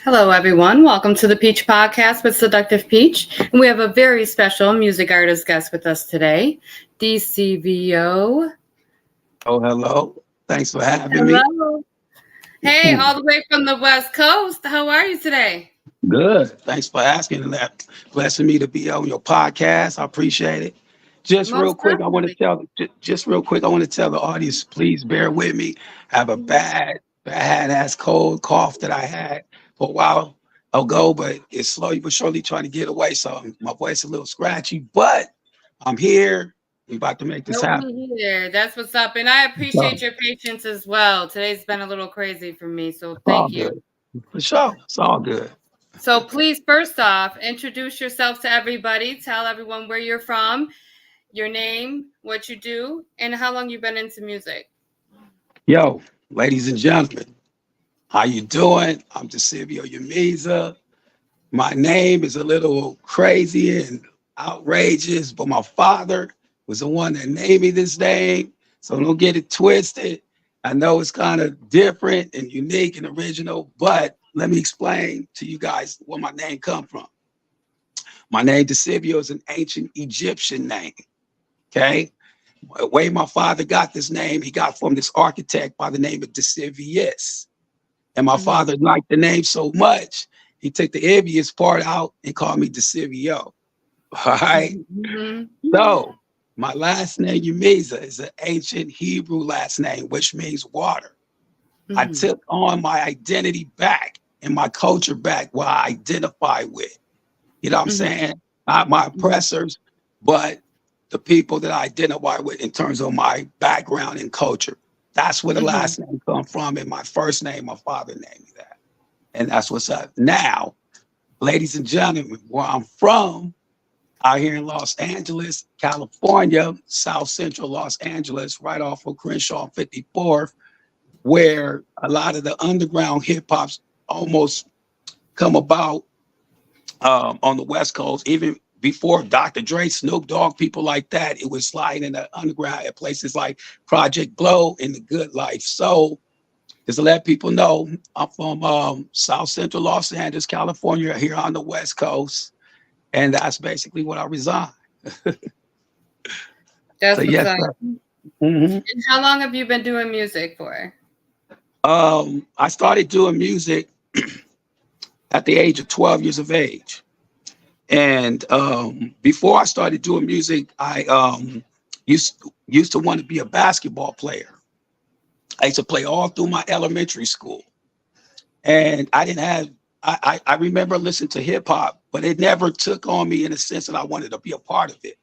Hello, everyone. Welcome to the Peach Podcast with Seductive Peach. And we have a very special music artist guest with us today, Decevio. Oh, hello. Thanks for having me. Hello. Hey, all the way from the West Coast. How are you today? Good. Thanks for asking and that. Blessing me to be on your podcast. I appreciate it. Just real Most quick, I want to definitely. tell just real quick, I want to tell the audience, please bear with me. I have a bad ass cold cough that I had for a while ago, but it's slowly but surely trying to get away. So my voice is a little scratchy, but I'm here. We about to make this No, happen. we here. That's what's up. And I So appreciate your patience as well. Today's been a little crazy for me, so it's all thank you. good. For sure. It's all good. So please, first off, introduce yourself to everybody. Tell everyone where you're from, your name, what you do, and how long you've been into music. Yo, ladies and gentlemen. How you doing? I'm Decevio Yamiza. My name is a little crazy and outrageous, but my father was the one that named me this name. So don't get it twisted. I know it's kind of different and unique and original, but let me explain to you guys where my name come from. My name Decevio is an ancient Egyptian name. Okay. The way my father got this name, he got from this architect by the name of Decevius. And my Mhm. father liked the name so much, he took the envious part out and called me Decevio. All right. Mhm. So my last name, Yumiza, is an ancient Hebrew last name, which means water. I Mhm. took on my identity back and my culture back, what I identify with. You know what I'm Mhm. saying? Not my Mhm. oppressors, but the people that I identify with in terms of my background and culture. That's where the Mhm. last name come from. And my first name, my father named me that. And that's what's up. Now, ladies and gentlemen, where I'm from, out here in Los Angeles, California, South Central Los Angeles, right off of Crenshaw 54th, where a lot of the underground hip hops almost come about on the West Coast, even before Dr. Dre, Snoop Dogg, people like that. It was sliding in the underground at places like Project Blow and The Good Life. So, just to let people know, I'm from South Central Los Angeles, California, here on the West Coast, and that's basically what I reside. So That's what's yes, up. sir. And Mhm. how long have you been doing music for? I started doing music at the age of 12 years of age. And before I started doing music, I used to want to be a basketball player. I used to play all through my elementary school, and I didn't have. I remember listening to hip hop, but it never took on me in a sense that I wanted to be a part of it.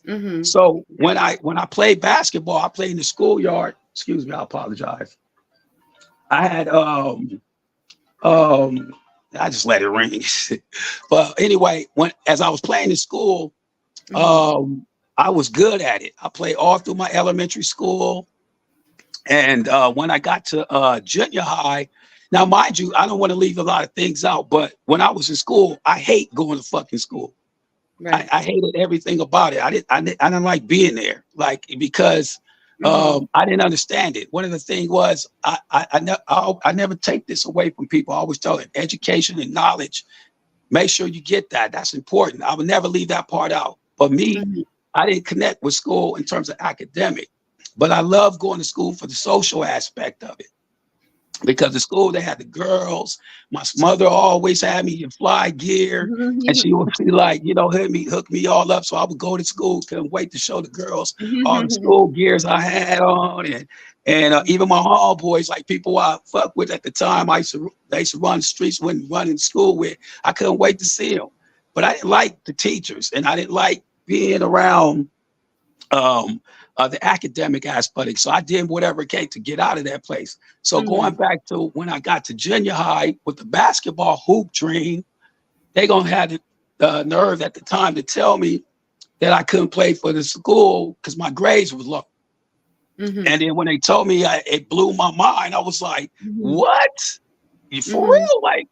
Mhm. So when I played basketball, I played in the schoolyard. Excuse me, I apologize. I had um I just let it ring. But anyway, when as I was playing in school, Mhm. um, I was good at it. I played all through my elementary school. And when I got to junior high, now mind you, I don't want to leave a lot of things out, but when I was in school, I hate going to fucking school. Right. I hated everything about it. I didn't like being there, like because Mhm. I didn't understand it. One of the things was I never take this away from people. I always tell them education and knowledge. Make sure you get that. That's important. I would never leave that part out. But me, Mhm. I didn't connect with school in terms of academic, but I love going to school for the social aspect of it because the school they had the girls. My mother always had me in fly gear, and she would be like, hook me all up. So I would go to school, couldn't wait to show the girls all the school gears I had on, and even my homeboys, like people I fuck with at the time. They used to run the streets, wouldn't run in school with. I couldn't wait to see them, but I didn't like the teachers, and I didn't like being around um, the academic aspect. So I did whatever it came to get out of that place. So going Mhm. back to when I got to junior high with the basketball hoop dream, they gonna have the nerve at the time to tell me that I couldn't play for the school because my grades was low. And Mhm. then when they told me, it blew my mind. I was like, Mhm. "What? You for Mhm. real? Like,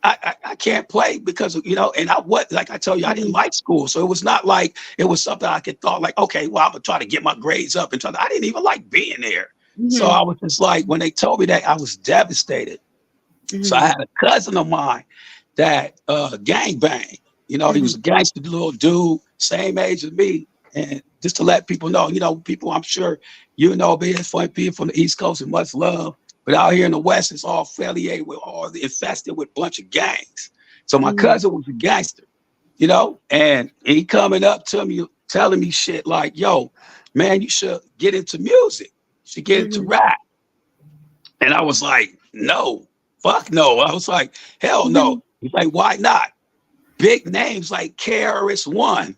I can't play because and I what like I tell you, I didn't Mhm. like school, so it was not like it was something I could thought like, okay, well, I'm gonna try to get my grades up and try. I didn't even like being there, so Mhm. I was just like, when they told me that, I was devastated. So I Mhm. had a cousin of mine that gang bang. You know, he was Mhm. a gangster little dude, same age as me. And just to let people know, you know, people I'm sure you know, being funny people from the East Coast and much love. But out here in the West, it's all affiliated with all the infested with a bunch of gangs. So my Mhm. cousin was a gangster, you know, and he coming up to me telling me shit like, yo, man, you should get into music. You should get into Mhm. rap. And I was like, no, fuck no. I was like, hell no. Mhm. He's like, why not? Big names like KRS One,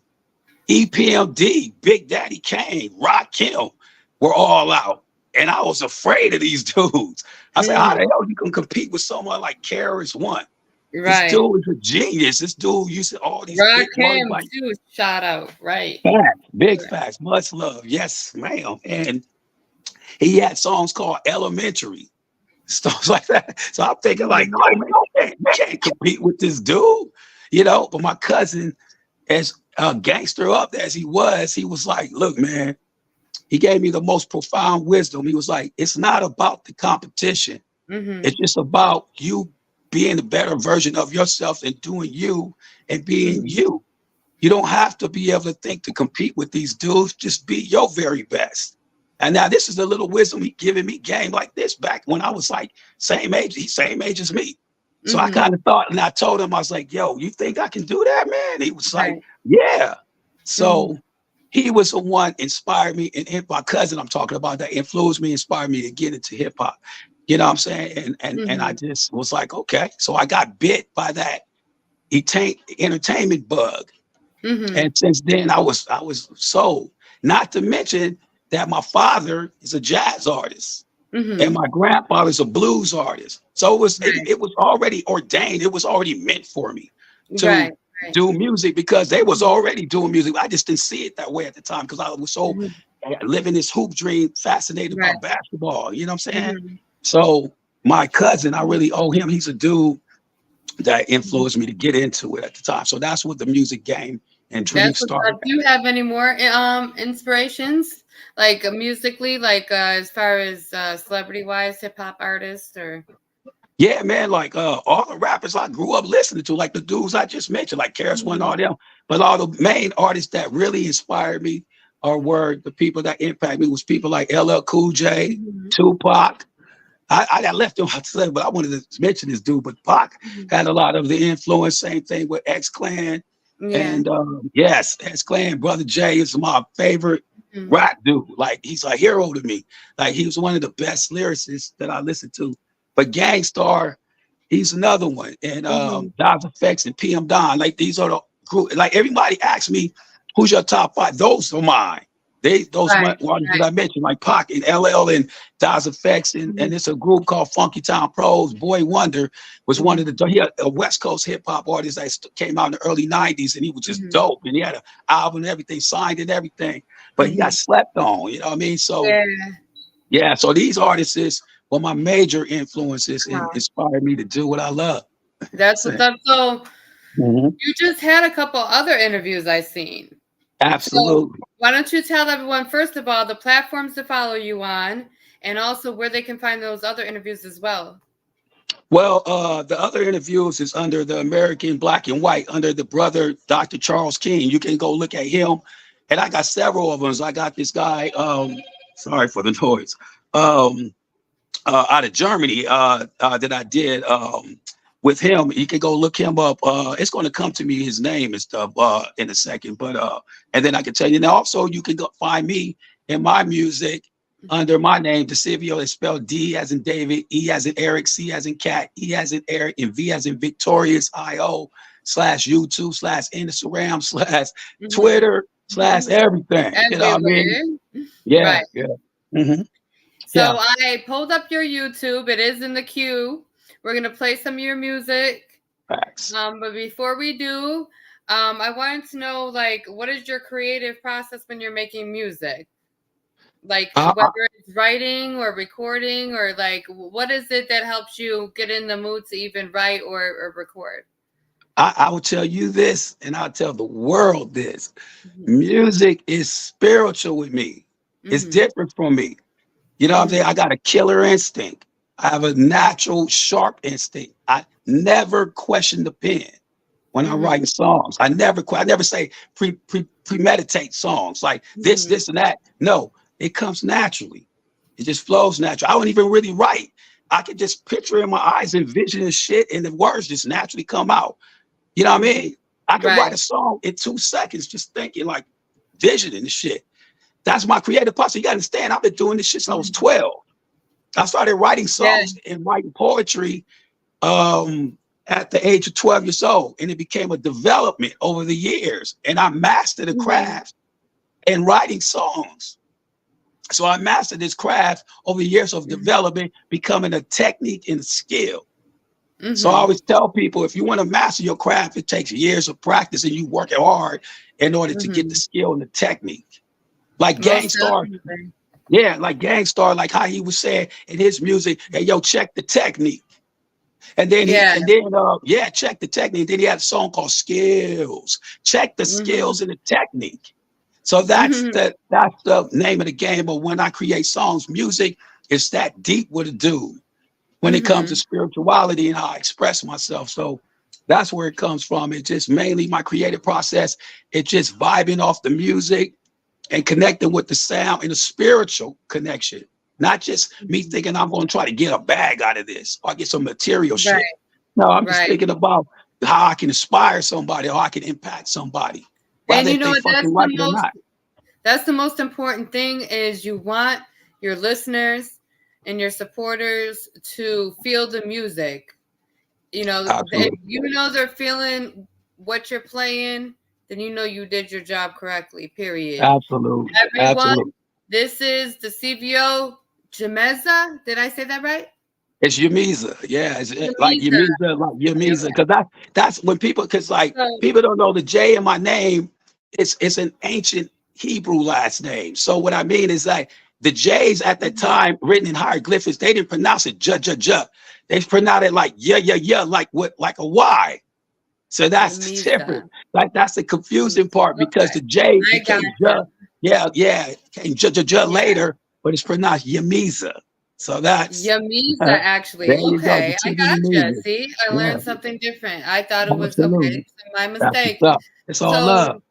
EPMD, Big Daddy Kane, Rakim were all out. And I was afraid of these dudes. I said, how Mhm. the hell you can compete with someone like KRS One? This Right. dude is a genius. This dude used to all these big words Rakim like too, shout out. Right. facts, big Right. facts, much love. Yes, ma'am. And he had songs called Elementary, stuff like that. So I'm thinking like, Mhm. oh man, you can't compete with this dude, you know. But my cousin, as gangster up as he was like, look, man, he gave me the most profound wisdom. He was like, it's not about the competition. Mhm. It's just about you being a better version of yourself and doing you and being Mhm. you. You don't have to be able to think to compete with these dudes. Just be your very best. And now this is a little wisdom he giving me game like this back when I was like same age, he's same age as me. So I Mhm. kind of thought, and I told him, I was like, yo, you think I can do that, man? He was like, Right. yeah. Mhm. So he was the one inspired me, and my cousin I'm talking about that influenced me, inspired me to get into hip hop. You know what I'm saying? And I Mhm. just was like, okay. So I got bit by that entertainment bug. Mhm. And since then, I was sold. Not to mention that my father is a jazz artist and Mhm. my grandfather's a blues artist. So it was it, Right. it was already ordained. It was already meant for me to Right. Right. do music because they was Mhm. already doing music. I just didn't see it that way at the time because I was so Mhm. living this hoop dream, fascinated by Right. basketball. You know what I'm saying? Mhm. So my cousin, I really owe him. He's a dude that Mhm. influenced me to get into it at the time. So that's what the music game and dream That's what's started. up. Do you have any more inspirations, like musically, like as far as celebrity wise, hip hop artists or? Yeah, man, like all the rappers I grew up listening to, like the dudes I just mentioned, like Karis One, Mhm. all them. But all the main artists that really inspired me or were the people that impact me was people like LL Cool J, Mhm. Tupac. I got left on myself, but I wanted to mention this dude. But Pac Mhm. had a lot of the influence. Same thing with X Clan. Yeah. And yes, X Clan, Brother Jay is my favorite Mhm. rap dude. Like he's a hero to me. Like he was one of the best lyricists that I listened to. But Gangstar, he's another one. And Mhm. Nas Effects and PM Don. Like these are the group. Like everybody asks me, who's your top five? Those are mine. Those Right. ones that Right. I mentioned, like Pac and LL and Nas Effects, and Mhm. it's a group called Funky Town Pros. Boy Wonder was one of Mhm. the he had a West Coast hip hop artist that came out in the early '90s, and he was just Mhm. dope. And he had an album and everything, signed and everything, but he got Mhm. slept on. You know what I mean? So Yeah. yeah, so these artists were my major influences and Wow. inspired me to do what I love. That's So, what's up. So mhm. you just had a couple other interviews I seen. So Absolutely. why don't you tell everyone first of all the platforms to follow you on, and also where they can find those other interviews as well. Well, the other interviews is under the American Black and White, under the brother Dr. Charles King. You can go look at him. And I got several of them. So I got this guy, sorry for the noise, um, out of Germany that I did with him. You can go look him up. It's going to come to me his name and stuff in a second. But and then I can tell you now. Also, you can go find me in my music under my name, Decevio. It's spelled D as in David, E as in Eric, C as in Cat, E as in Eric, and V as in Victorious IO / YouTube / Instagram / Mhm. Twitter / everything. You know what I mean? Everywhere. Yeah, Right. yeah. Hmm. Yeah. So I pulled up your YouTube. It is in the queue. We're gonna play some of your music. Facts. But before we do, I wanted to know like what is your creative process when you're making music? Like I, whether it's writing or recording or like what is it that helps you get in the mood to even write or record? I will tell you this, and I'll tell the world this. Mhm. Music is spiritual with me. It's Mhm. different from me. You know what I'm saying? Mhm. I got a killer instinct. I have a natural sharp instinct. I never question the pen when I'm Mm-hmm. writing songs. I never say premeditate songs like Mm-hmm. this, and that. No, it comes naturally. It just flows naturally. I don't even really write. I can just picture in my eyes and vision and shit, and the words just naturally come out. You know what I Mm-hmm. mean? I can write Right. a song in 2 seconds, just thinking like visioning the shit. That's my creative process. You gotta understand, I've been doing this shit since I was Mm-hmm. 12. I started writing Yeah. songs and writing poetry um, at the age of 12 years old, and it became a development over the years. And I mastered the Mm-hmm. craft in writing songs. So I mastered this craft over the years of Mm-hmm. development, becoming a technique and a skill. So I Mm-hmm. always tell people, if you want to master your craft, it takes years of practice and you work hard in order to get the Mm-hmm. skill and the technique. Like Most Gangstar, definitely. yeah, like Gangstar, like how he was saying in his music, hey, yo, check the technique. Yeah. Yeah, check the technique. Then he had a song called Skills. Check the Mm-hmm. skills and the technique. So Mm-hmm. that's the name of the game. But when I create songs, music is that deep with a dude when it comes to Mm-hmm. spirituality and how I express myself. So that's where it comes from. It's just mainly my creative process. It's just vibing off the music and connecting with the sound and the spiritual connection. Not just me Mm-hmm. thinking I'm going to try to get a bag out of this or get some material shit. Right. No, I'm just Right. thinking about how I can inspire somebody or I can impact somebody, And whether you if know they what? fucking like it or not. That's the most important thing is you want your listeners and your supporters to feel the music. You know, if Absolutely. you know they're feeling what you're playing, then you know you did your job correctly. Period. Absolutely. Everyone, Absolutely. this is Decevio Jameza. Did I say that right? It's Yamiza. Yeah, like Jameza. Yamiza, like Okay, Yamiza. okay. Because that's when people, because like So, people don't know the J in my name. It's an ancient Hebrew last name. So what I mean is like the J's at that mhm, time written in hieroglyphics, they didn't pronounce it j. They pronounced it like yeah, like a Y. So that's the Yamiza. difference. Like that's the confusing Yamiza. part because Okay. the J I got became you. J. Yeah, it came J Yeah. later, but it's pronounced Yamiza. So that's Yamiza, there actually. you go. The Okay, I city gotcha. Yamiza. See, I Yeah, learned something different. I thought it was okay. absolutely. So my That's what's mistake. up. It's all So love.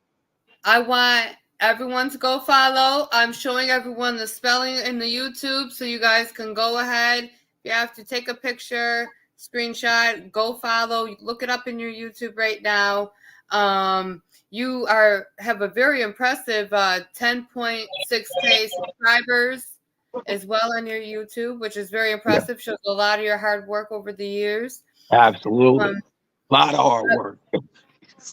I want everyone to go follow. I'm showing everyone the spelling in the YouTube, so you guys can go ahead. If you have to take a picture, screenshot, go follow. Look it up in your YouTube right now. You have a very impressive 10.6K subscribers as well on your YouTube, which is very Yeah, impressive. Shows a lot of your hard work over the years. Um, absolutely. A lot of hard work.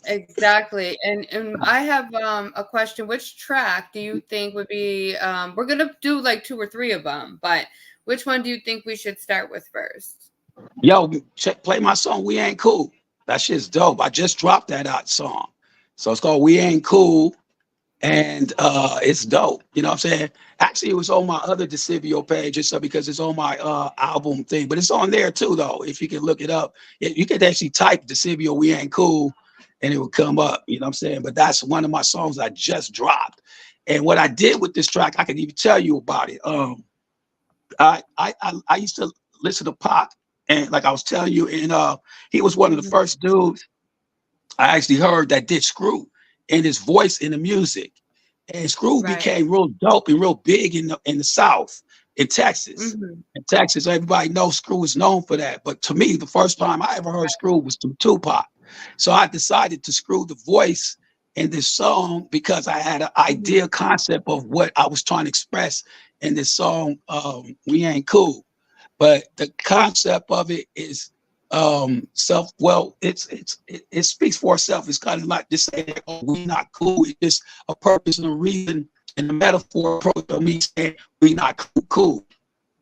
Exactly. And I have a question. Which track do you think would be we're gonna do like two or three of them, but which one do you think we should start with first? Yo, play my song. We ain't cool. That shit's dope. I just dropped that out song. So it's called We Ain't Cool. And it's dope. You know what I'm saying? Actually, it was on my other Decevio page, just so because it's on my album thing, but it's on there too, though. If you can look it up, you could actually type Decevio We Ain't Cool, and it would come up. You know what I'm saying? But that's one of my songs I just dropped. And what I did with this track, I can even tell you about it. I used to listen to Pac, and like I was telling you, and he was one of the Mhm. first dudes I actually heard that did Screw and his voice in the music. And Screw Right. became real dope and real big in the South, in Texas. Hmm. In Texas, everybody knows Screw is known for that. But to me, the first time I ever heard Screw was from Tupac. So I decided to screw the voice in this song because I had an Hmm. idea concept of what I was trying to express in this song, We Ain't Cool. But the concept of it is self well it speaks for itself. It's kind of like just saying, oh, we not cool. It's just a purpose and a reason and a metaphor approach of me saying we not cool.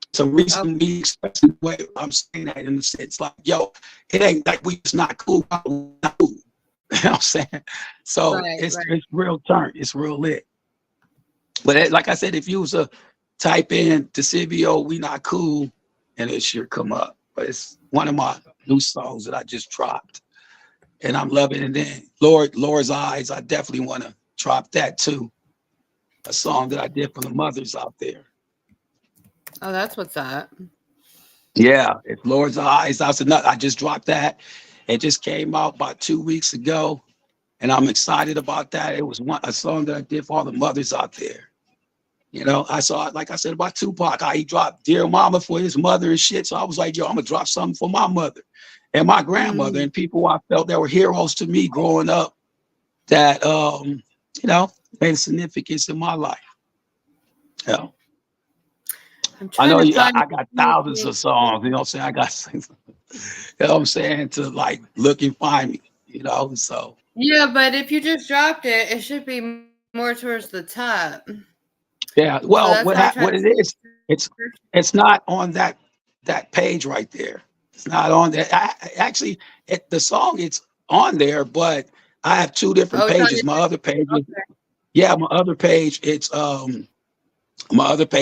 It's a reason Okay. me expressing the way I'm saying that in the sense like, yo, it ain't like we just not cool. We not cool. You know what I'm saying? So Right. Right. it's real turn. It's real lit. But like I said, if you was a type in Decevio, we not cool, and it should come up. But it's one of my new songs that I just dropped, and I'm loving it. And then Laura's Eyes, I definitely want to drop that too. A song that I did for the mothers out there. Oh, that's what's up. Yeah, it lowers the eyes. I just dropped that. It just came out about 2 weeks ago, and I'm excited about that. It was a song that I did for all the mothers out there. You know, I saw it, like I said about Tupac, how he dropped Dear Mama for his mother and shit. So I was like, yo, I'm gonna drop something for my mother and my grandmother Mm. and people I felt that were heroes to me growing up that you know, made a significance in my life. Yeah. I'm I trying know to find. I got thousands of songs, you know what I'm saying? I got you know what I'm saying, to like look and find me, you know. So Yeah, but if you just dropped it, it should be more towards the top. yeah, So well, that's why I tried what to it is, it's search. it's not on that page right there. It's not on there. Actually, the song it's on there, but I have two different Oh, it's on pages. your. My other page, Okay. yeah, my other page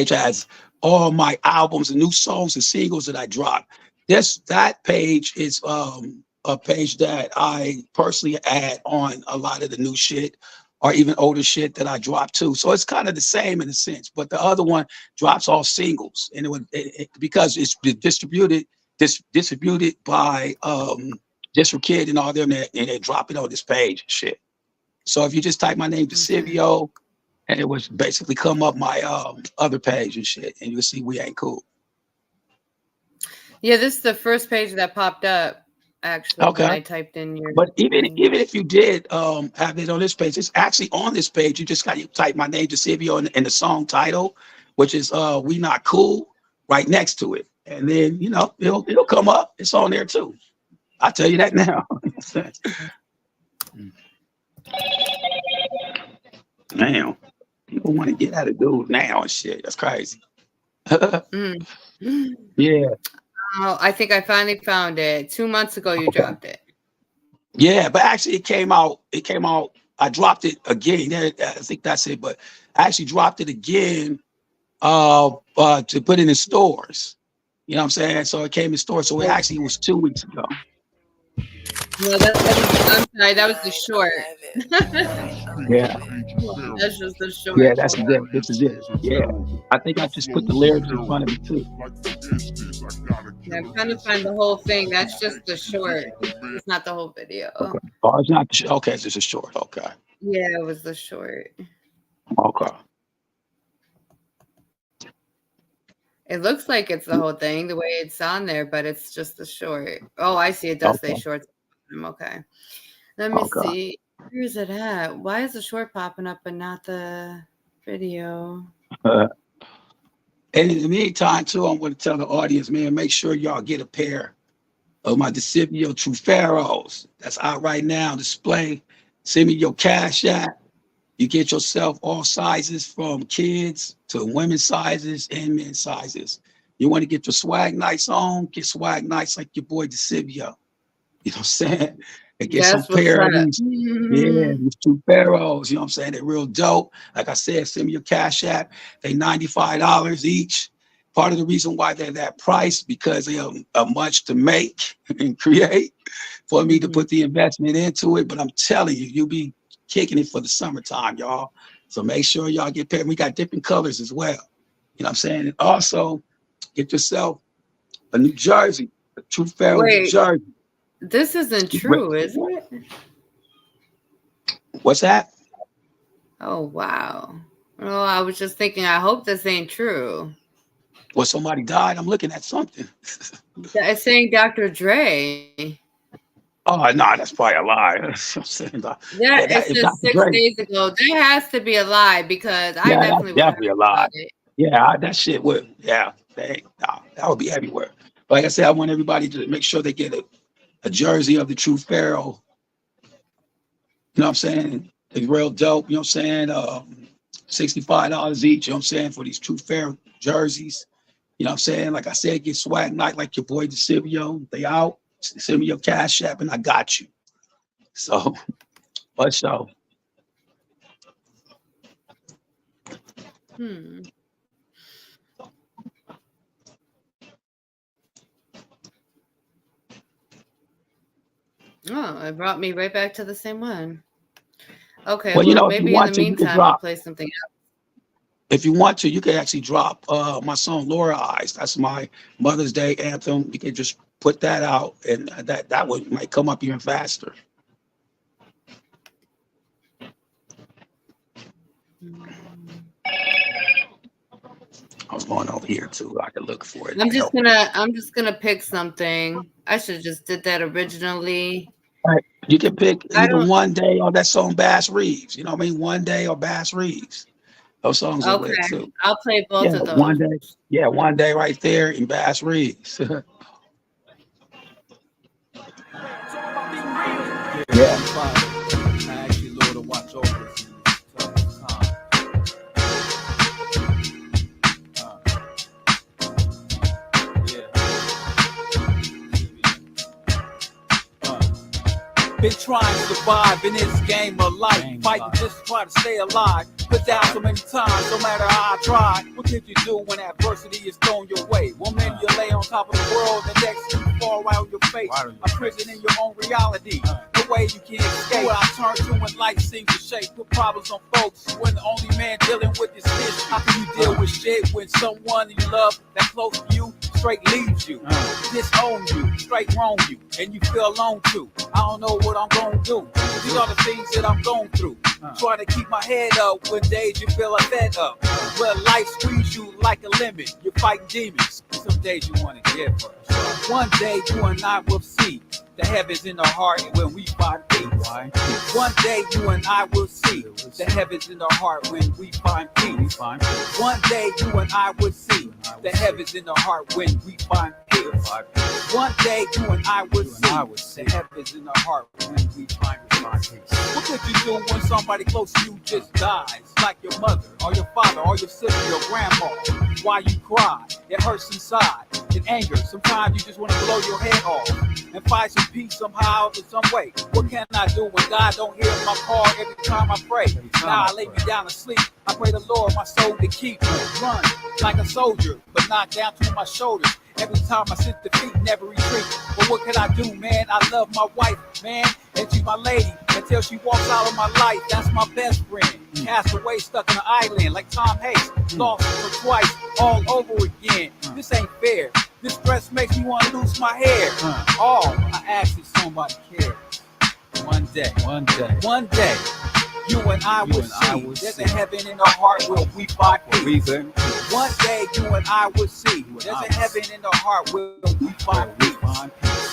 has all my albums and new songs and singles that I dropped. That page is a page that I personally add on a lot of the new shit or even older shit that I dropped too. So it's kind of the same in a sense, but the other one drops all singles, and because it's distributed by Just for Kid and all them, and they drop it on this page and shit. So if you just type my name, Okay. Decevio, and it was basically come up my other page and shit, and you'll see we ain't cool. Yeah, this is the first page that popped up actually when Okay. I typed in your But name. even if you did have it on this page, it's actually on this page. You just got to type my name, Decevio, and the song title, which is "We Not Cool," right next to it, and then you know it'll come up. It's on there too. I tell you that now. Damn, people want to get out of dude now and shit. That's crazy. Mm. Yeah. Oh, I think I finally found it. 2 months ago, you Okay. dropped it. Yeah, but actually it came out. It came out. I dropped it again. I think that's it. But I actually dropped it again to put it in stores. You know what I'm saying? So it came in stores. So it Oh, actually was 2 weeks ago. no, that was. I'm sorry, that was the short. Yeah, That's just the yeah, short. that's Hold it. on. This is it. Yeah, I think I just put the lyrics in front of it too. Yeah, I'm trying to find the whole thing. That's just the short. It's not the whole video. Okay. Oh, it's not. Okay, it's just a short. Okay. Yeah, it was the short. Okay. It looks like it's the whole thing, the way it's on there, but it's just the short. Oh, I see. It does say Okay. shorts. Okay. Let me Okay. see. Where is it at? Why is the short popping up but not the video? Uh, and in the meantime, too, I'm going to tell the audience, man, make sure y'all get a pair of my Decevio True Pharaohs. That's out right now on display. Send me your cash app. You get yourself all sizes from kids to women's sizes and men's sizes. You want to get your swag nights on, get swag nights like your boy Decevio. You know what I'm saying? And get some That's what's pair of up. these, yeah, these two pharaohs. You know what I'm saying? They're real dope. Like I said, send me your cash app. They $95 each. Part of the reason why they're that price because they are much to make and create for me to Mhm. put the investment into it. But I'm telling you, you'll be kicking it for the summertime, y'all. So make sure y'all get paired. We got different colors as well. You know what I'm saying? And also get yourself a New Jersey, a True Pharaoh New Wait, Jersey. this isn't true, is it? What's that? Oh, wow. Oh, I was just thinking, I hope this ain't true. Well, somebody died. I'm looking at something. It's saying Dr. Dre. Oh no, that's probably a lie. I'm saying, Yeah, yeah, it that is says Dr. 6 Dre. days ago. That has to be a lie because I Yeah, that's definitely would have definitely a heard lie. about it. Yeah, that shit would. Yeah, nah, that would be everywhere. But like I said, I want everybody to make sure they get a jersey of the True Pharaoh. You know what I'm saying? It's real dope. You know what I'm saying? $65 each. You know what I'm saying, for these True Pharaoh jerseys. You know what I'm saying? Like I said, get swag night like your boy Decevio. They out. Send me your cash app and I got you. So, but so Hmm. Oh, it brought me right back to the same one. Okay, well, you well, know, if you maybe in the want to, you can meantime, I'll drop. play something else. if you want to, you can actually drop my song Laura Eyes. That's my Mother's Day anthem. You can just put that out, and that would might come up even faster. I was going over here too. I could look for it. I'm just gonna pick something. I should have just did that originally. All right. You can pick I either don't. One Day or that song Bass Reeves. You know what I mean? One Day or Bass Reeves. Those songs are lit Okay, too. I'll play both Yeah, of One those. Day. Yeah, One Day right there in Bass Reeves. Yeah. I ask you, Lord, to watch over us in this toughest time. Been trying to survive in this game of life, fighting just to try to stay alive. Put down so many times, no matter how I try. What could you do when adversity is thrown your way? One minute you lay on top of the world, the next you fall right on your face. A prison in your own reality. The way you can't escape. What I turn to when life seems to shake. Put problems on folks. You ain't the only man dealing with this fish. How can you deal with shit when someone you love that close to you straight leaves you, disown you, straight wrong you, and you feel alone too? I don't know what I'm gonna do. These are the things that I'm going through. Trying to keep my head up when days you feel like fed up. When life squeeze you like a lemon, you're fighting demons. Some days you want to give up. One day you and I will see the heavens in the heart when we find peace. One day you and I will see the heavens in the heart when we find peace. One day you and I will see the heavens in the heart when we find peace. One day you and I will see the heavens in the heart when we find peace. What could you do when somebody close to you just dies? Like your mother or your father or your sister, your grandma. Why you cry? It hurts inside. In anger, sometimes you just want to blow your head off and find some peace somehow in some way. What can I do when God don't hear my call every time I pray? Now I lay me down to sleep. I pray the Lord my soul to keep. Run like a soldier, but not down to my shoulders. Every time I sit the feet, never retreat. But what can I do, man? I love my wife, man, and she's my lady. Until she walks out of my life, that's my best friend. Cast away, stuck on an island like Tom Hanks. Lost for twice, all over again. This ain't fair. This stress makes me want to lose my hair. All I ask is somebody cares. One day, you and I will see. There's a heaven in our heart where we find peace. One day you and I will see. There's a heaven in the heart where we find peace.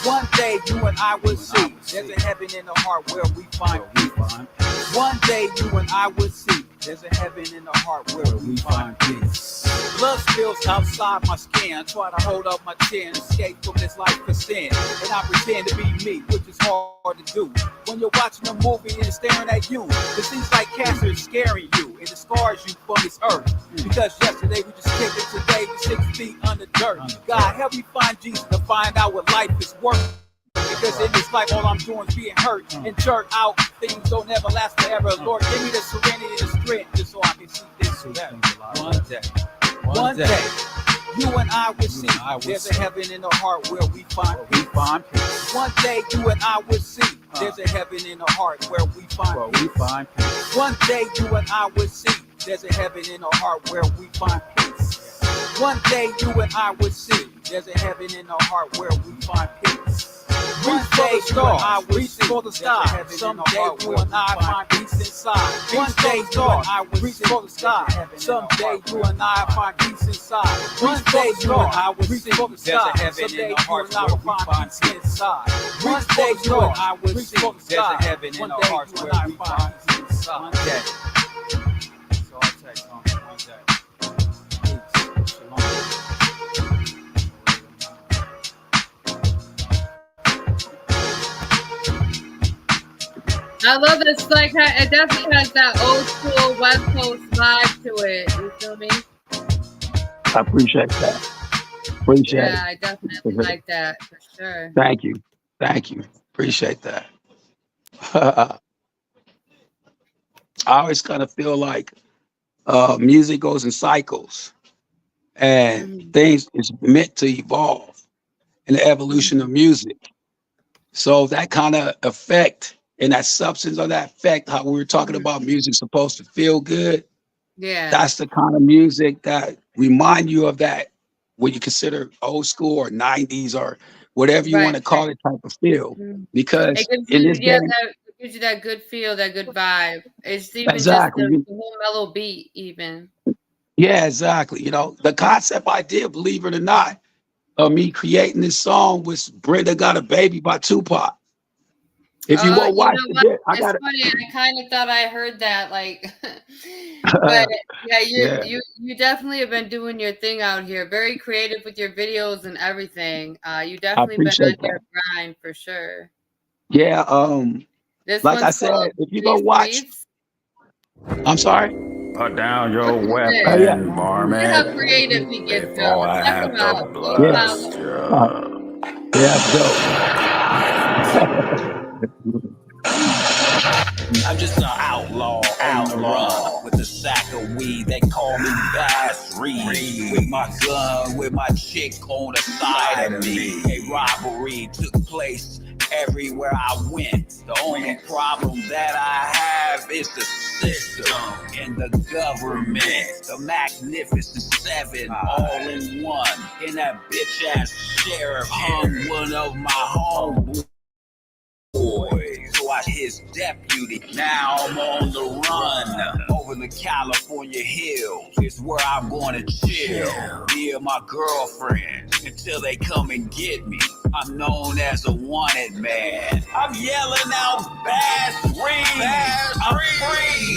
One day you and I will see. There's a heaven in the heart where we find peace. One day you and I will see. There's a heaven in the heart where we find peace. Blood spills outside my skin. I try to hold up my chin, escape from this life of sin. And I pretend to be me, which is hard to do. When you're watching a movie and it's staring at you, it seems like cancer is scaring you. And it scars you from this earth. Because yesterday we just kicked it, today we're 6 feet under dirt. God, help me find Jesus to find out what life is worth. Because in this life, all I'm doing is being hurt and jerked out. Things don't ever last forever. Lord, give me the serenity and the strength just so I can see this better. One day, you and I will see. There's a heaven in the heart where we find peace. One day, you and I will see. There's a heaven in the heart where we find peace. One day, you and I will see. There's a heaven in the heart where we find peace. One day, you and I will see. There's a heaven in the heart where we find peace. One day you and I will reach for the sky. Someday you and I find peace inside. One day you and I will reach for the sky. Someday you and I find peace inside. One day you and I will reach for the sky. Someday you and I will find peace inside. One day you and I will reach for the sky. One day you and I find peace inside. One day. That's all it takes, homie. One day. I love this. Like, it definitely has that old school West Coast vibe to it. You feel me? I appreciate that. Appreciate it. Yeah, I definitely like that for sure. Thank you. Appreciate that. I always kind of feel like music goes in cycles, and things is meant to evolve in the evolution of music. So that kind of effect and that substance of that effect, how we were talking about music supposed to feel good, Yeah. That's the kind of music that remind you of that, what you consider old school or 90s or whatever you Right. want to call it type of feel. Mhm. Because It gives in you, this yeah, game, that it gives you that good feel, that good vibe. It's even just exactly. the whole mellow beat, even. Yeah, exactly. You know, the concept idea, believe it or not, of me creating this song was Brenda Got a Baby by Tupac. If you won't You watch know the what? bit, I It's got funny. I kind of thought I heard that, like, but it. yeah, Yeah, you definitely have been doing your thing out here. Very creative with your videos and everything. You I definitely been on appreciate your that. grind for sure. Yeah, This like I one's called said, if you go Base watch, Reefs. I'm sorry. Put down Look your at this. Oh yeah, weapon, Look at how varmint, creative he gets, y'all. before I Check have him to out. Go yeah, blast follow. you. yeah, that's dope. I'm just an outlaw on the run with a sack of weed. They call me Bass Reeves. With my gun, with my chick on the side of me. A robbery took place everywhere I went. The only problem that I have is the system and the government. The Magnificent Seven, all in one. And that bitch ass sheriff hung one of my homeboys. So I his deputy. Now I'm on the run over the California hills. It's where I'm going to chill. Me and my girlfriend until they come and get me. I'm known as a wanted man. I'm yelling out Bass Reeves. I'm free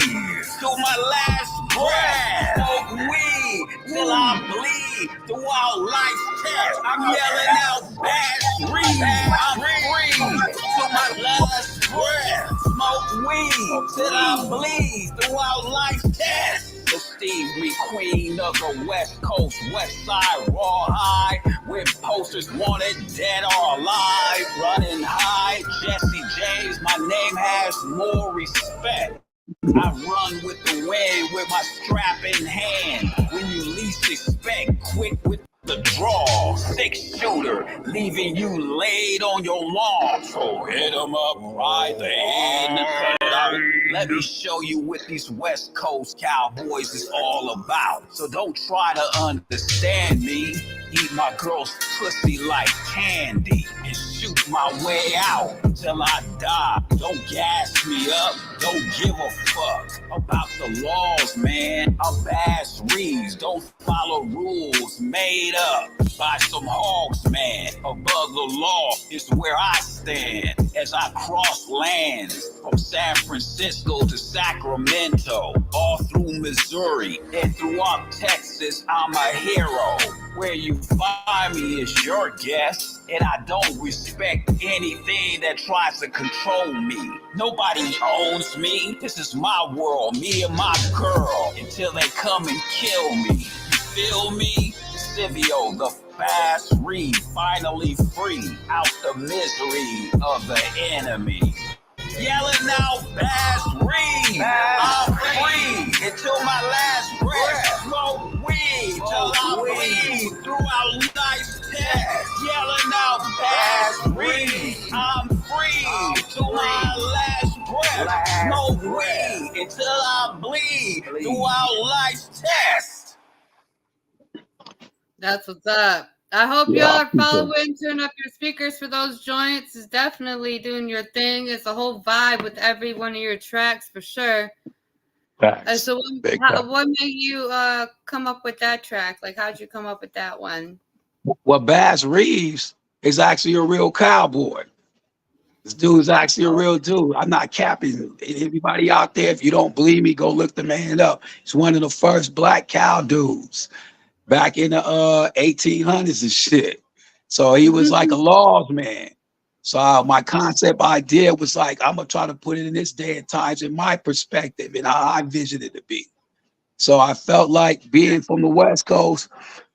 to my last breath. Smoke weed till I bleed throughout life's test. I'm yelling out Bass Reeves. I'm free to my last breath. Smoke weed till I bleed throughout life's test. Steve me queen of the West Coast, West Side, raw high, with posters wanted dead or alive, running high. Jesse James, my name has more respect. I run with the wind with my strap in hand. When you least expect, quick with the draw. 6-shooter, leaving you laid on your lawn. So hit 'em up right there in the cutout. Let me show you what these West Coast Cowboys is all about. So don't try to understand me. Eat my girl's pussy like candy and shoot my way out till I die. Don't gas me up, don't give a fuck about the laws, man. I'm Bass Reeves, don't follow rules made up by some hogs, man. Above the law is where I stand as I cross lands from San Francisco to Sacramento, all through Missouri and throughout Texas. I'm a hero. Where you find me is your guess, and I don't respect anything that tries to control me. Nobody owns me. This is my world, me and my girl, until they come and kill me. You feel me? Decevio, the fast read, finally free, out the misery of the enemy. Yelling out Bass Reeves. I'm free until my last breath. Smoke weed till I bleed throughout life's test. Yelling out Bass Reeves. I'm free till my last breath. Smoke weed until I bleed throughout life's test. That's what's up. I hope yeah, y'all I are appreciate it. following, turn up your speakers for those joints. It's definitely doing your thing. It's a whole vibe with every one of your tracks for sure. Facts. So Big facts. what made you come up with that track? Like, how'd you come up with that one? Well, Bass Reeves is actually a real cowboy. This dude is actually a real dude. I'm not capping. Everybody out there, if you don't believe me, go look the man up. He's one of the first black cow dudes back in the 1800s and shit. So he was like a laws man. So my concept idea was like, I'm gonna try to put it in this day and times in my perspective and how I envision it to be. So I felt like being from the West Coast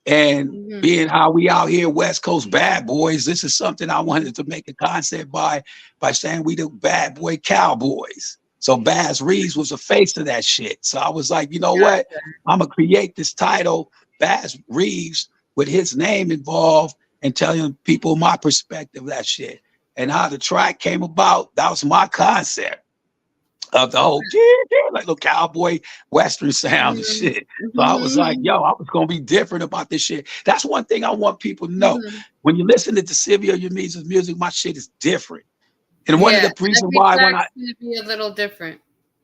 and being how we out here West Coast bad boys, this is something I wanted to make a concept by saying we the bad boy cowboys. So Bass Reeves was the face of that shit. So I was like, you know what? I'm gonna create this title, Bass Reeves, with his name involved and telling people my perspective of that shit. And how the track came about, that was my concept. of the whole like little cowboy western sound and shit. So I was like, yo, I was gonna be different about this shit. That's one thing I want people to know. When you listen to Decevio, your music, my shit is different. And one of the reasons why when I be a little different.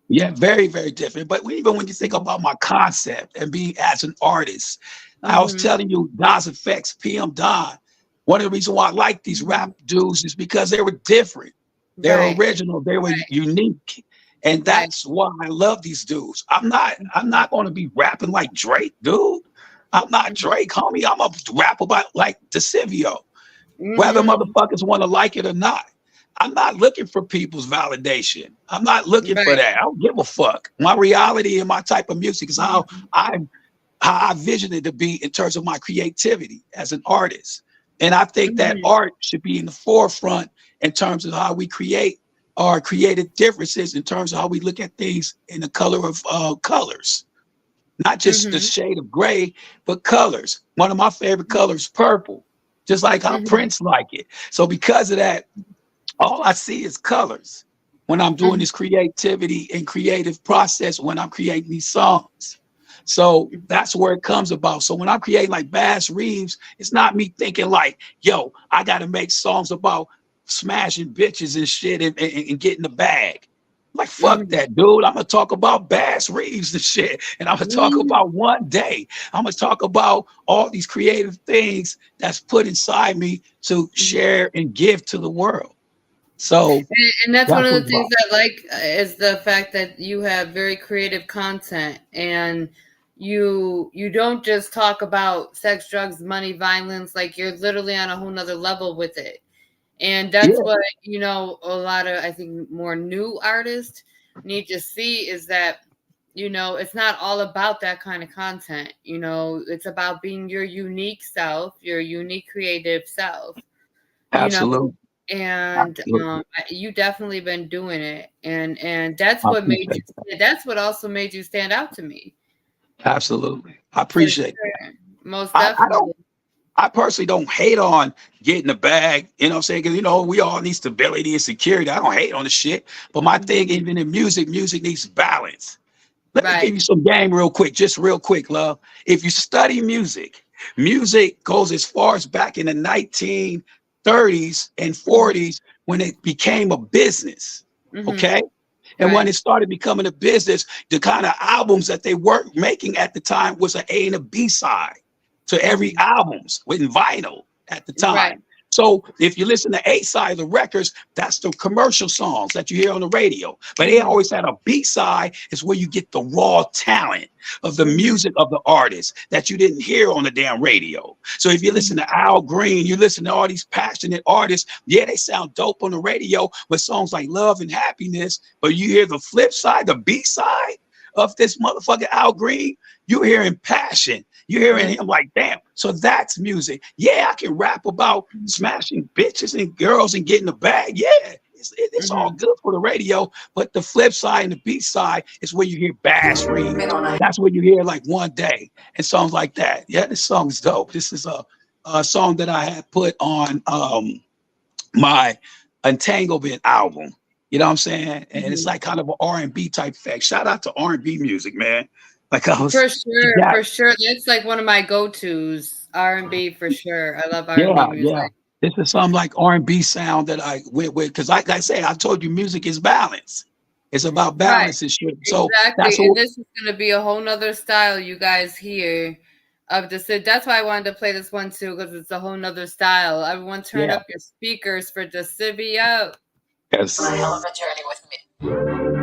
Yeah, very, very different. But even when you think about my concept and being as an artist, I was telling you, Don's Effects, PM Don, one of the reasons why I like these rap dudes is because they were different. They're original, they were unique. And that's why I love these dudes. I'm not going to be rapping like Drake, dude. I'm not Drake, homie. I'm a rap about like Decevio, whether motherfuckers want to like it or not. I'm not looking for people's validation. I'm not looking for that. I don't give a fuck. My reality and my type of music is how I vision it to be in terms of my creativity as an artist. And I think that art should be in the forefront in terms of how we create our creative differences, in terms of how we look at things in the color of colors, not just the shade of gray, but colors. One of my favorite colors, purple, just like how Prince like it. So because of that, all I see is colors when I'm doing this creativity and creative process, when I'm creating these songs. So that's where it comes about. So when I'm creating like Bass Reeves, it's not me thinking like, yo, I got to make songs about smashing bitches and shit and getting the bag. Like, fuck that, dude. I'm going to talk about Bass Reeves and shit. And I'm going to talk about one day. I'm going to talk about all these creative things that's put inside me to share and give to the world. So, and that's one of the things I like is the fact that you have very creative content, and you don't just talk about sex, drugs, money, violence. Like, you're literally on a whole nother level with it. And that's what, a lot of, I think, more new artists need to see is that, it's not all about that kind of content. It's about being your unique self, your unique creative self. Absolutely. And you definitely been doing it, and that's what made you. That's what also made you stand out to me. Absolutely, I appreciate it. Most definitely. I personally don't hate on getting the bag, you know what I'm saying? Because, we all need stability and security. I don't hate on the shit. But my thing, even in music needs balance. Let me give you some game real quick, just real quick, love. If you study music goes as far as back in the 1930s and 40s when it became a business, okay? And when it started becoming a business, the kind of albums that they were making at the time was an A and a B side to every albums with vinyl at the time. So if you listen to A side of the records, that's the commercial songs that you hear on the radio. But they always had a B side, is where you get the raw talent of the music of the artist that you didn't hear on the damn radio. So if you listen to Al Green, you listen to all these passionate artists, they sound dope on the radio with songs like Love and Happiness, but you hear the flip side, the B side of this motherfucker Al Green, you're hearing passion. You're hearing him like, damn. So that's music. Yeah, I can rap about smashing bitches and girls and getting the bag. Yeah, it's all good for the radio. But the flip side and the B side is where you hear Bass Reeves. That's where you hear like One Day and songs like that. Yeah, this song's dope. This is a song that I had put on my Entanglement album. You know what I'm saying? And it's like kind of an R&B type effect. Shout out to R&B music, man. Like I was for sure. That's like one of my go-tos. R&B for sure. I love R&B music. Yeah. This is some like R&B sound that I went with because, like I say, I told you, music is balance. It's about balance and shit. So exactly. And this is gonna be a whole nother style you guys hear of this. That's why I wanted to play this one too, because it's a whole nother style. Everyone, turn up your speakers for Decevio. Yes. A hell of a journey with me.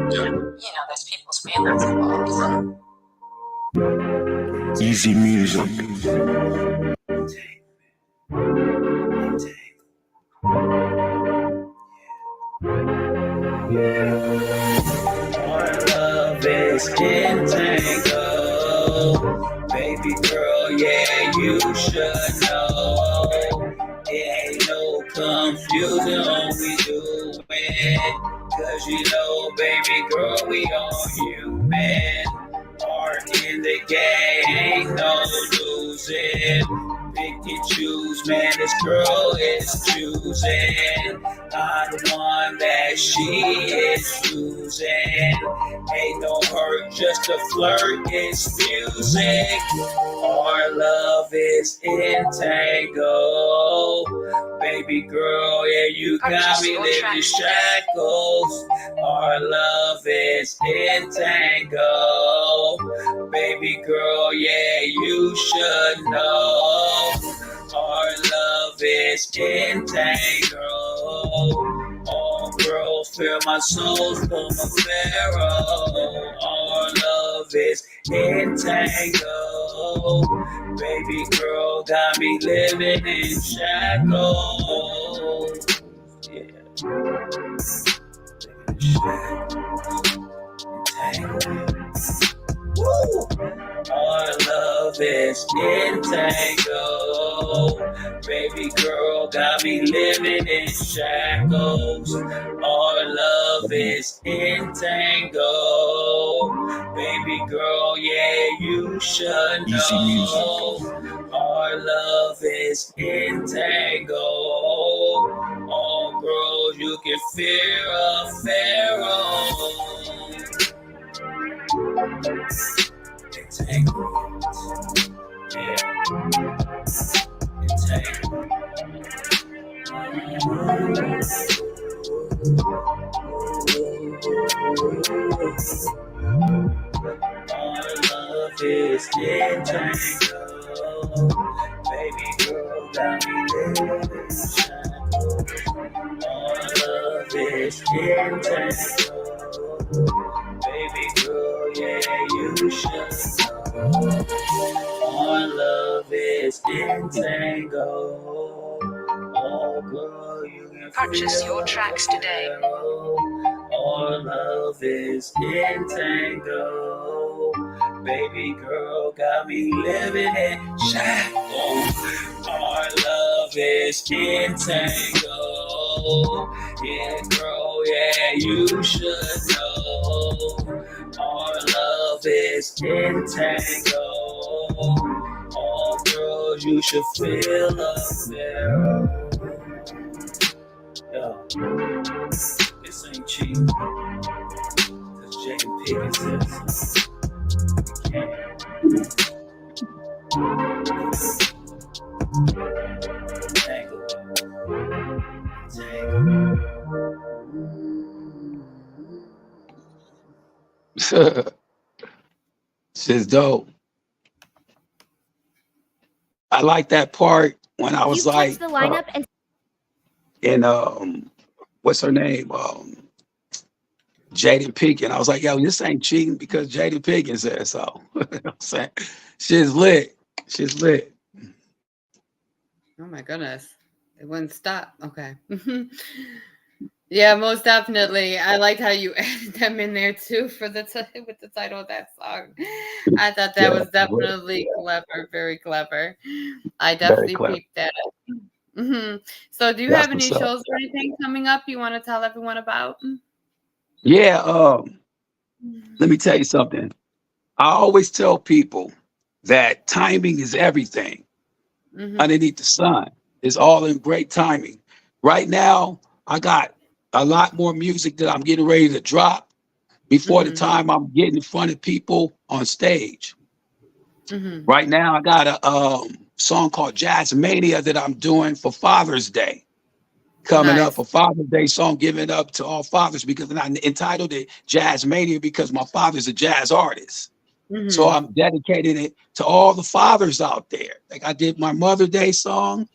There's people's feelings involved. Easy music. Our love is entangled. Baby girl, yeah, you should know. It ain't no confusion when we do it. Cause baby girl, we all human. Are in the game, ain't no losing. Big You choose, man, this girl is choosing. I'm the one that she is using. Ain't no hurt, just a flirt, it's music. Our love is entangled. Baby girl, yeah, you got me living in shackles. Our love is entangled. Baby girl, yeah, you should know. Our love is entangled. All girls feel my soul from a pharaoh. Our love is entangled. Baby girl got me living in shackles. Yeah. Entangled. Woo! Our love is entangled. Baby girl got me living in shackles. Our love is entangled. Baby girl, yeah, you should know. Our love is entangled. All girls, you can fear a pharaoh. Entangled. Yeah. Entangled. Our love is entangled. Baby girl got me living in shackles. Our love is entangled. Baby girl, yeah, you should know. Our love is entangled. Oh, girl, you can Purchase your tracks today. Our love is entangled. Baby girl got me living in shackles. Our love is entangled. Yeah, girl, yeah, you should know. Our love is entangled. Oh, girl, you should feel a pharaoh. Yo, this ain't cheap. Cause Jaden Pickens says you can't. Tangle. Shit's dope. I like that part when I was like, the lineup and in what's her name? Jaden Pickens. I was like, yo, this ain't cheating because Jaden Pickens said so. You know what I'm saying? Shit's lit. Shit's lit. Oh my goodness. It wouldn't stop. Okay. Yeah, most definitely. I liked how you added them in there too for the with the title of that song. I thought that was definitely clever, very clever. I definitely peeped that. So, do you have any shows or anything coming up you want to tell everyone about? Yeah. Let me tell you something. I always tell people that timing is everything underneath the sun. It's all in great timing. Right now, I got a lot more music that I'm getting ready to drop before the time I'm getting in front of people on stage. Right now, I got a song called Jazz Mania that I'm doing for Father's Day. Coming up, a Father's Day song giving up to all fathers, because I entitled it Jazz Mania because my father's a jazz artist. So I'm dedicating it to all the fathers out there. Like I did my Mother's Day song,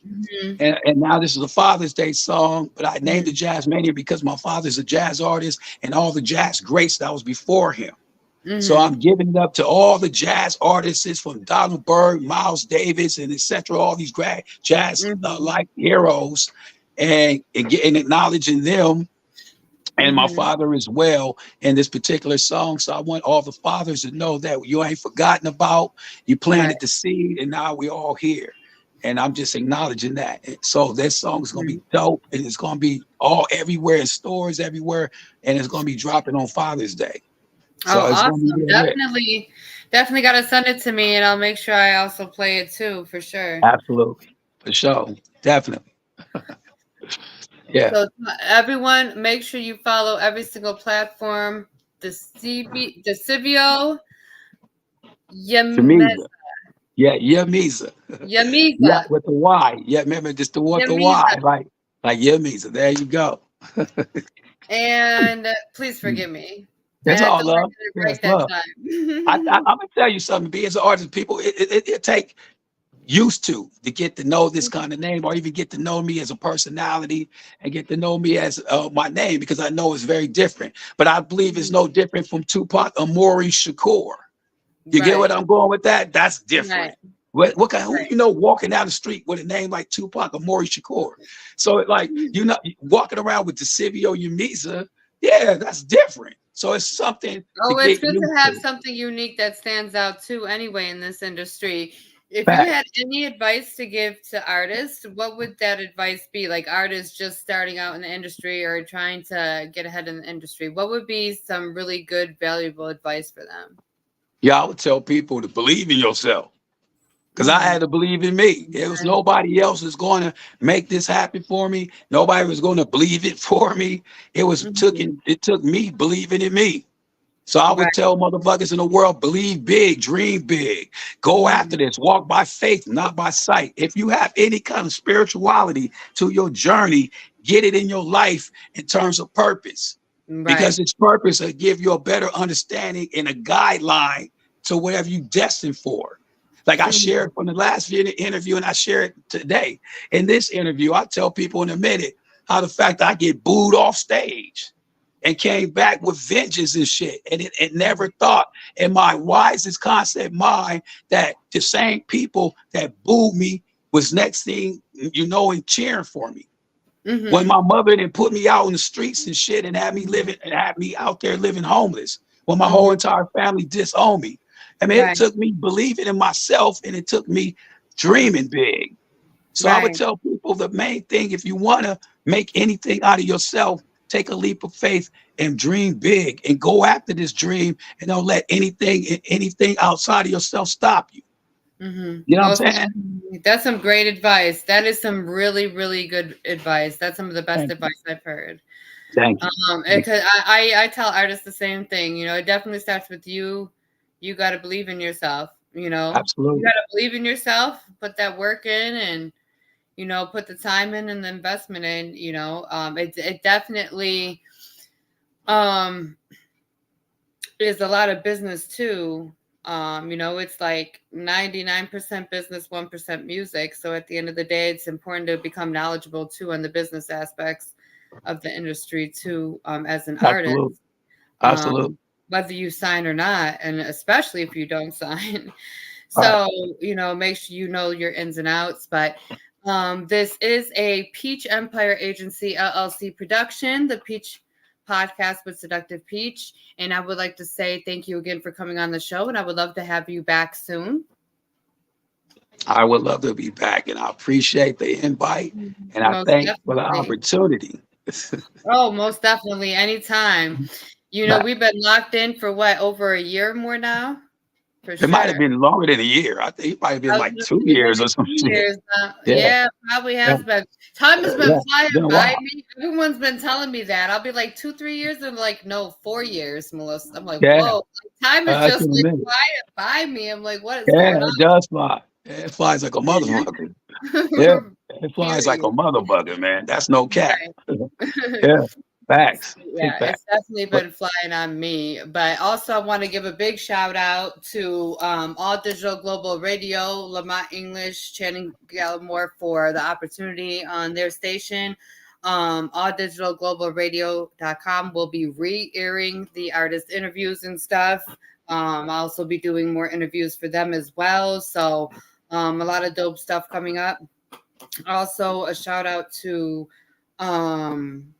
and now this is a Father's Day song, but I named it Jazz Mania because my father's a jazz artist and all the jazz greats that was before him. So I'm giving it up to all the jazz artists from Donald Byrd, Miles Davis, and etc. All these great jazz like heroes, and acknowledging them. And my father as well in this particular song. So I want all the fathers to know that you ain't forgotten about. You planted the seed, and now we're all here. And I'm just acknowledging that. So this song is going to be dope, and it's going to be all everywhere in stores, everywhere, and it's going to be dropping on Father's Day. So awesome! Definitely got to send it to me, and I'll make sure I also play it too, for sure. Absolutely. For sure. Definitely. Yeah. So everyone, make sure you follow every single platform. Decevio, Shamiza. Yeah, Yamiza. Yamiza, Yeah, with the Y. Yeah, remember just the one with the Yamiza. Y, like Yamiza. There you go. And please forgive me. That's I all thought I love. did it Yeah, right it's that love. I'm time. gonna tell you something. Being as an artist, people, it take used to get to know this kind of name, or even get to know me as a personality and get to know me as my name, because I know it's very different. But I believe it's no different from Tupac Amori Shakur. You get what Right, I'm going with that? That's right, different. What kind, who right. you know walking down the street with a name like Tupac or Maury Shakur? So like walking around with Decevio Yumiza, yeah, that's different. So it's something to Oh, it's get good used to have to. something unique that stands out too, anyway, in this industry. If you Fact. had any advice to give to artists, what would that advice be? Like artists just starting out in the industry or trying to get ahead in the industry, what would be some really good, valuable advice for them? Yeah, I would tell people to believe in yourself. Because I Mm, had to believe in me. It was okay. nobody else is going to make this happen for me. Nobody was going to believe it for me. Mhm. It took me believing in me. So I would Right. tell motherfuckers in the world, believe big, dream big, go after Mhm. this, walk by faith, not by sight. If you have any kind of spirituality to your journey, get it in your life in terms of purpose, because Right. its purpose will give you a better understanding and a guideline to whatever you destined for. Like I Mhm. shared from the last interview and I share it today. In this interview, I tell people in a minute how the fact that I get booed off stage and came back with vengeance and shit. And it never thought in my wisest concept mind that the same people that booed me was next thing, and cheering for me. When Mhm. my mother didn't put me out in the streets and shit and had me living and had me out there living homeless, when my whole Mhm. entire family disowned me. I mean, it Right. took me believing in myself and it took me dreaming big. So I would Right. tell people the main thing, if you want to make anything out of yourself, take a leap of faith and dream big and go after this dream and don't let anything outside of yourself stop you. You know what Most I'm saying? definitely. That's some great advice. That is some really, really good advice. That's some of the best Thank you. advice I've heard. Thank you. Thank Because I tell artists the same thing. It definitely starts with you. You got to believe in yourself. you. You got Absolutely. to believe in yourself. Put that work in, and put the time in and the investment in. It definitely um is a lot of business too. It's like 99% business, 1% music. So at the end of the day, it's important to become knowledgeable too on the business aspects of the industry too, as an artist, Absolutely. Absolutely. whether you sign or not, and especially if you don't sign. All right. So, make sure you know your ins and outs. But this is a Peach Empire Agency LLC production, the Peach Podcast with Seductive Peach. And I would like to say thank you again for coming on the show. And I would love to have you back soon. I would love to be back and I appreciate the invite and I Most thank for the definitely. opportunity. Oh, most definitely. Anytime. But We've been locked in for what, over a year more now? For it might sure. have been longer than a year. I think it might have been I was like gonna 2 years say or some maybe 2 shit. years now. Yeah. Yeah, probably Yeah. has been. Time has been Yeah. flying Been a by while. me. Everyone's been telling me that. I'll be like 2, 3 years, and like, no, 4 years, Melissa. I'm like, Yeah. whoa, time is I just can like admit it. flying by me. I'm like, what is Yeah, going it does fly. Yeah, it flies like a motherfucker. Yeah. on? It flies like a Period. motherfucker, man. That's no cap. Right. Yeah. Facts. Big Yeah, facts. it's definitely But been flying on me. But also, I want to give a big shout out to All Digital Global Radio, Lamont English, Channing Gallimore for the opportunity on their station. AllDigitalGlobalRadio.com will be re-airing the artist interviews and stuff. I'll also be doing more interviews for them as well. So a lot of dope stuff coming up. Also, a shout out um,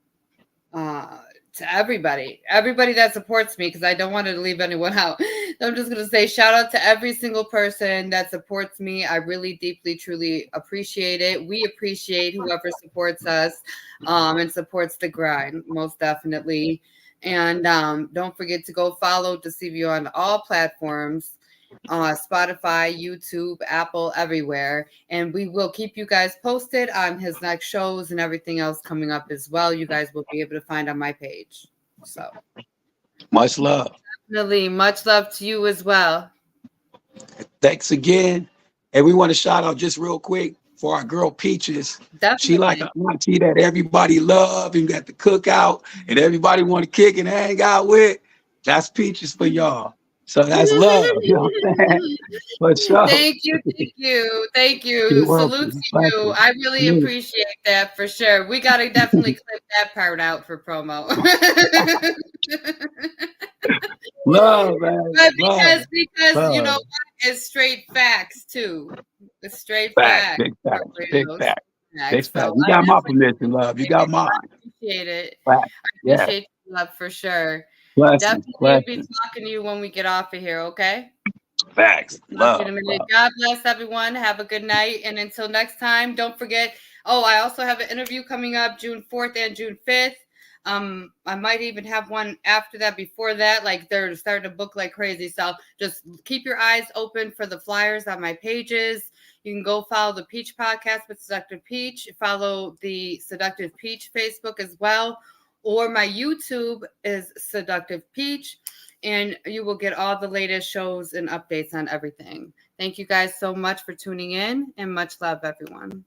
uh, to everybody that supports me, because I don't want to leave anyone out. I'm just gonna say shout out to every single person that supports me. I really deeply, truly appreciate it. We appreciate whoever supports us, and supports the grind, most definitely. And don't forget to go follow Decevio on all platforms. Spotify, YouTube, Apple, everywhere. And we will keep you guys posted on his next shows and everything else coming up as well. You guys will be able to find on my page. So Much love. definitely much love to you as well. Thanks again. And we want to shout out just real quick for our girl Peaches. Definitely. She like an auntie that everybody love and got the cookout and everybody want to kick and hang out with. That's Peaches for y'all. So that's love. You know what I'm saying? For sure. Thank you. You're Salute welcome. to you. I really appreciate that for sure. We got to definitely clip that part out for promo. Love, man. But Love. because you know what? It's straight facts too. It's straight Facts. facts. Big facts. Big facts. Big So facts. You I got my definitely permission, love. You got mine. appreciate it. Facts. I Yeah. appreciate your love for sure. Blessings. Definitely Blessings. be talking to you when we get off of here, okay? Facts. Talk Love. to you in a minute. Love. God bless everyone. Have a good night. And until next time, don't forget. Oh, I also have an interview coming up June 4th and June 5th. I might even have one after that, before that. Like, they're starting to book like crazy. So just keep your eyes open for the flyers on my pages. You can go follow the Peach Podcast with Seductive Peach. Follow the Seductive Peach Facebook as well. Or my YouTube is Seductive Peach. And you will get all the latest shows and updates on everything. Thank you guys so much for tuning in, and much love, everyone.